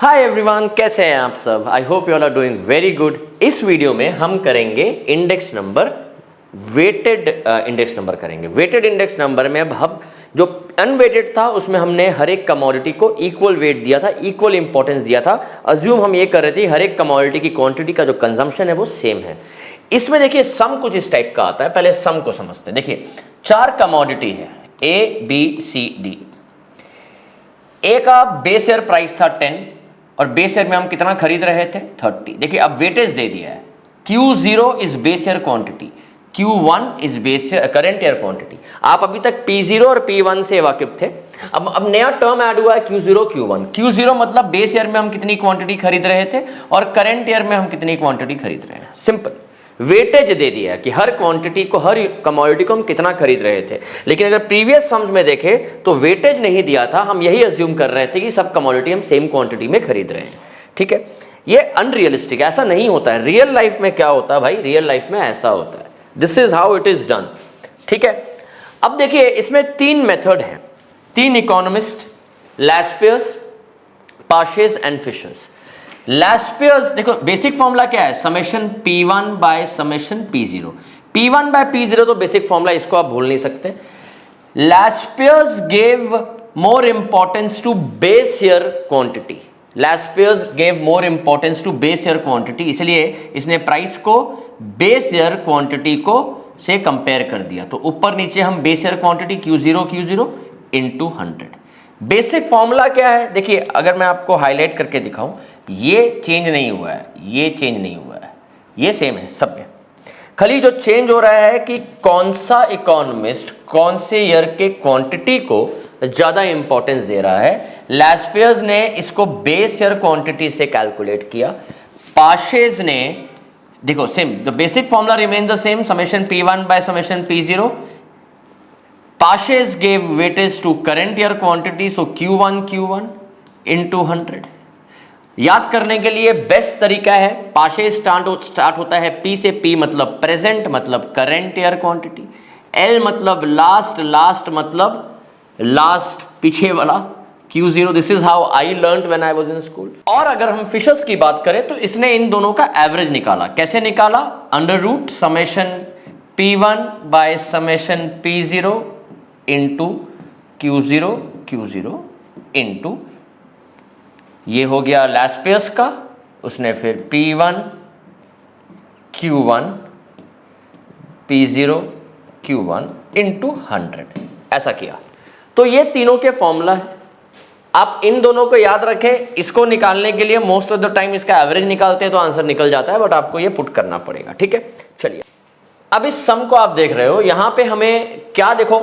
Hi everyone, कैसे हैं आप सब। I hope you all are doing very good. इस वीडियो में हम करेंगे index number, weighted index number करेंगे। वेटेड इंडेक्स नंबर में अब हम जो अनवेटेड था उसमें हमने हर एक कमोडिटी को इक्वल वेट दिया था, इक्वल इंपॉर्टेंस दिया था। अज्यूम हम ये कर रहे थे हर एक कमोडिटी की क्वांटिटी का जो कंजम्पशन है वो सेम है। इसमें देखिए सम कुछ इस टाइप का आता है। पहले सम को समझते हैं। देखिए 4 कमोडिटी है ए बी सी डी। ए का बेस ईयर प्राइस था 10 और बेस ईयर में हम कितना खरीद रहे थे 30। देखिए अब वेटेज दे दिया है। Q0 is base year quantity, Q1 is base current year quantity. आप अभी तक P0 और P1 से वाकिफ थे। अब नया टर्म ऐड हुआ है Q0 Q1। Q0 मतलब बेस ईयर में हम कितनी क्वांटिटी खरीद रहे थे और करंट ईयर में हम कितनी क्वांटिटी खरीद रहे हैं। सिंपल वेटेज दे दिया कि हर क्वांटिटी को, हर कमोडिटी को हम कितना खरीद रहे थे। लेकिन अगर प्रीवियस सम्स में देखें तो वेटेज नहीं दिया था। हम यही अज्यूम कर रहे थे कि सब कमोडिटी हम सेम क्वांटिटी में खरीद रहे हैं। ठीक है, ये अनरियलिस्टिक, ऐसा नहीं होता है। रियल लाइफ में क्या होता है भाई, रियल लाइफ में ऐसा होता है। This is how it is done. ठीक है, अब देखिए इसमें 3 मेथड हैं, 3 इकोनॉमिस्ट, लैस्पियस, पाशेस एंड फिशर्स। लैस्पियस देखो बेसिक फॉर्मूला क्या है, summation P1 by summation P0। P1 bye P0 तो बेसिक फॉर्मूला, इसको आप भूल नहीं सकते। Laspeyres gave more importance to base year quantity. Laspeyres gave more importance to base year quantity, इसलिए इसने प्राइस को बेस ईयर क्वांटिटी को से कंपेयर कर दिया। तो ऊपर नीचे हम base year quantity Q0 into 100। Basic formula क्या है देखिए, अगर मैं आपको हाईलाइट करके दिखाऊं, ये चेंज नहीं हुआ है, ये चेंज नहीं हुआ है, ये सेम है सब में। खाली जो चेंज हो रहा है कि कौन सा इकोनॉमिस्ट कौन से ईयर के क्वांटिटी को ज्यादा इंपॉर्टेंस दे रहा है। लैस्पियस ने इसको बेस ईयर क्वांटिटी से कैलकुलेट किया। पाशेस ने देखो same, the basic formula remains the same, summation P1 by summation P0। Pashes gave weightage to current year quantity, so Q1 into 100। याद करने के लिए बेस्ट तरीका है, पाशे स्टार्ट होता है P से। P मतलब प्रेजेंट मतलब करंट ईयर क्वांटिटी, L मतलब लास्ट मतलब लास्ट पीछे वाला Q0। This is how I learned when I was in school. और अगर हम फिशर्स की बात करें तो इसने इन दोनों का एवरेज निकाला। कैसे निकाला, under root summation P1 by summation P0 into Q0 into, ये हो गया लैस्पियस का। उसने फिर P1 Q1 P0 Q1 into 100 ऐसा किया। तो ये तीनों के फॉर्मूला है। आप इन दोनों को याद रखें। इसको निकालने के लिए मोस्ट ऑफ द टाइम इसका एवरेज निकालते हैं तो आंसर निकल जाता है, बट आपको ये पुट करना पड़ेगा। ठीक है, चलिए अब इस सम को आप देख रहे हो। यहां पे हमें क्या देखो,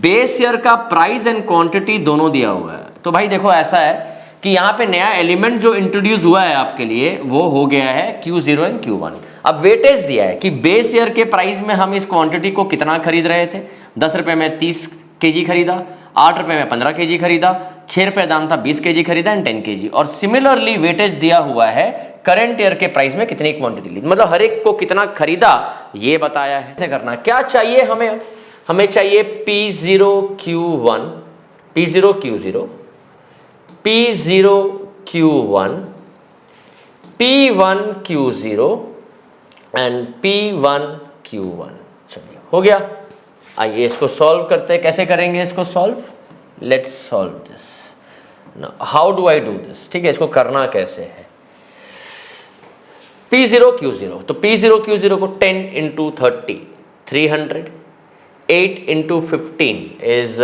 बेस ईयर का प्राइस एंड क्वांटिटी दोनों दिया हुआ है। तो भाई देखो ऐसा है कि यहाँ पे नया एलिमेंट जो इंट्रोड्यूस हुआ है आपके लिए वो हो गया है Q0 एंड Q1। अब वेटेज दिया है कि बेस ईयर के प्राइस में हम इस क्वांटिटी को कितना खरीद रहे थे। 10 रुपये में 30 kg खरीदा, 8 रुपये में 15 kg खरीदा, 6 रुपये दाम था 20 kg खरीदा एंड 10 kg। और सिमिलरली वेटेज दिया हुआ है करंट ईयर के प्राइस में कितनी क्वांटिटी ली, मतलब हर एक को कितना खरीदा ये बताया है। ऐसे करना क्या चाहिए हमें चाहिए P0 Q1 P0 Q0 P0 Q1 P1 Q0 and P1 Q1। चलिए हो गया। आइए इसको सॉल्व करते हैं। कैसे करेंगे इसको solve, let's solve this. How do I do this. ठीक है, इसको करना कैसे है। P0 Q0, तो P0 Q0 को 10 into 30 300, 8 into 15 is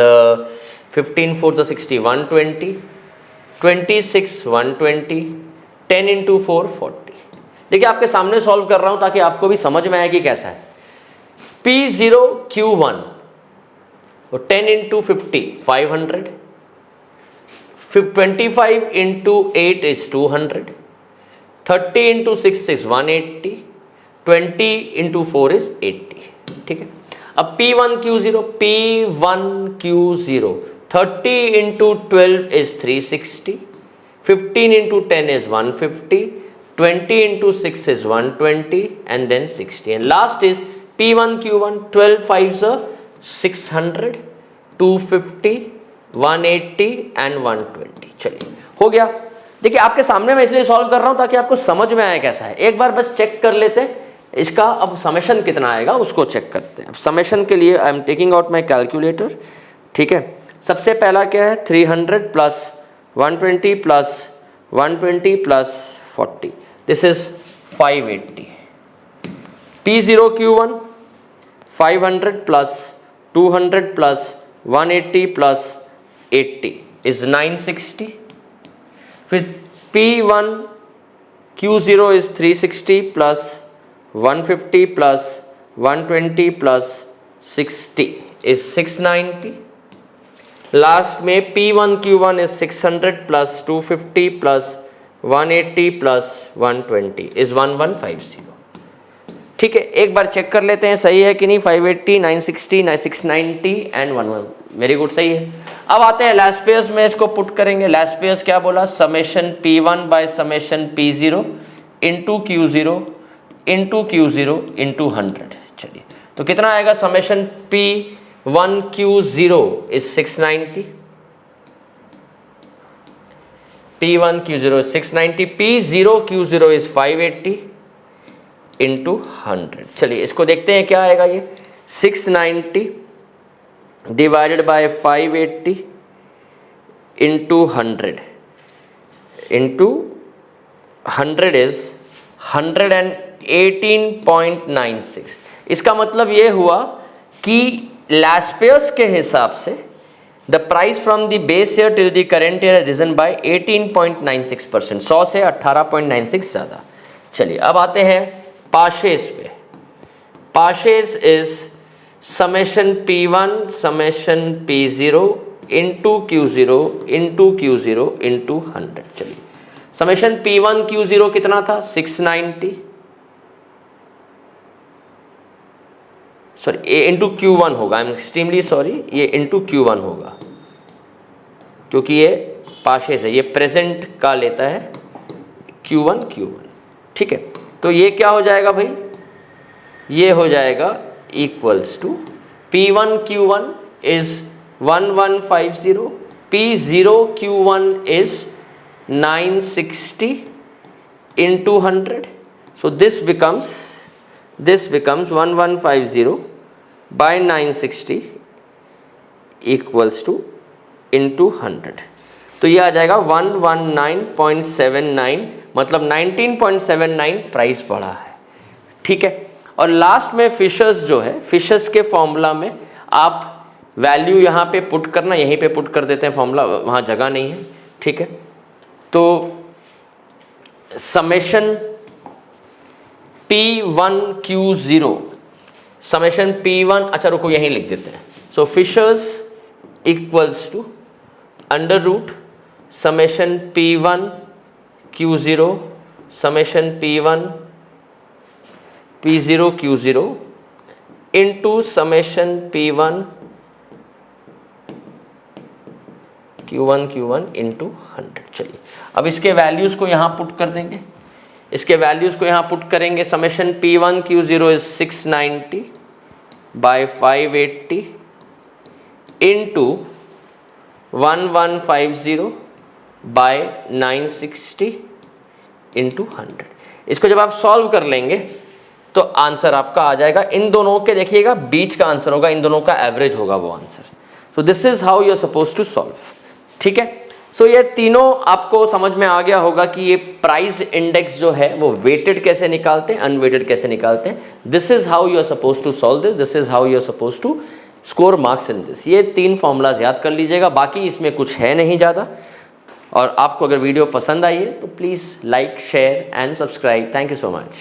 15 4 the 60 120, 26 120, 10 into 4 40। देखिए आपके सामने सॉल्व कर रहा हूं ताकि आपको भी समझ में आए कि कैसा है। P0 Q1 तो 10 into 50 500, 25 into 8 is 200, 30 into 6 is 180, 20 into 4 is 80। ठीक है, अब P1 Q0 30 into 12 is 360, 15 into 10 is 150, 20 into 6 is 120 and then 60 and last is P1 Q1 12 5s 600, 250, 180 and 120। चलिए हो गया। देखिए आपके सामने मैं इसलिए सॉल्व कर रहा हूँ ताकि आपको समझ में आए कैसा है। एक बार बस चेक कर लेते हैं इसका, अब समेशन कितना आएगा उसको चेक करते हैं। अब समेशन के लिए I am taking out my calculator, ठीक है। सबसे पहला क्या है 300 plus 120 plus 120 plus 40, this is 580। P0 Q1 500 plus 200 plus 180 plus 80 is 960. फिर P1 Q0 is 360 plus 150 plus 120 plus 60 is 690. Last में P1 Q1 is 600 plus 250 plus 180 plus 120 is 1150. ठीक है, एक बार चेक कर लेते हैं सही है कि नहीं। 580, 960, 690 एंड 11, वेरी गुड, सही है। अब आते हैं लैस्पेयर्स में, इसको पुट करेंगे। लैस्पेयर्स क्या बोला, summation P1 by summation P0 into Q0 into Q0 into 100। चलिए तो कितना आएगा, summation P1 Q0 is 690, P1 Q0 is 690, P0 Q0 is 580 into 100। चलिए इसको देखते हैं क्या आएगा। ये 690 divided by 580 into 100 into 100 is 118.96। इसका मतलब ये हुआ कि लैस्पेयर्स के हिसाब से the price from the base year till the current year risen by 18.96%, 100 से 18.96 ज़्यादा। चलिए अब आते हैं पाशेस पे। Paasche's is summation P1 summation P0 into Q0 into Q0 into 100। चलिए समेशन P1 Q0 कितना था, 690, सॉरी ये इंटू Q1 होगा, आई एम एक्सट्रीमली सॉरी, ये इंटू Q1 होगा क्योंकि ये पाशेस है, ये प्रेजेंट का लेता है Q1, ठीक है। तो ये क्या हो जाएगा भाई, ये हो जाएगा equals to P1 Q1 is 1150, P0 Q1 is 960 into 100, so this becomes 1150 by 960 equals to into 100। तो ये आ जाएगा 119.79, मतलब 19.79 प्राइस बढ़ा है, ठीक है। और लास्ट में फिशर्स जो है, फिशर्स के फॉर्मूला में आप वैल्यू यहाँ पे पुट करना, यहीं पे पुट कर देते हैं फॉर्मूला, वहाँ जगह नहीं है, ठीक है। तो summation P1 Q0 summation P1, अच्छा रुको यहीं लिख देते हैं। So Fisher's equals to under root summation P1 Q0 summation P0 Q0 into summation P1 Q1 into 100। चलिए अब इसके वैल्यूज़ को यहाँ पुट कर देंगे, इसके वैल्यूज़ को यहाँ पुट करेंगे। Summation P1 Q0 is 690 by 580 into 1150 by 960 into 100। इसको जब आप सॉल्व कर लेंगे तो आंसर आपका आ जाएगा, इन दोनों के देखिएगा बीच का आंसर होगा, इन दोनों का एवरेज होगा वो answer. So this is how you are suppose to solve, ठीक है। सो ये तीनों आपको समझ में आ गया होगा कि ये प्राइस इंडेक्स जो है वो वेटेड कैसे निकालते हैं, अनवेटेड कैसे निकालते हैं। This is how you are suppose to solve this, this is how you are suppose to score marks in this. ये 3 फॉर्मूलाज याद कर लीजिएगा, बाकी इसमें कुछ है नहीं ज़्यादा। और आपको अगर वीडियो पसंद आई है तो please like, share and subscribe. Thank you so much.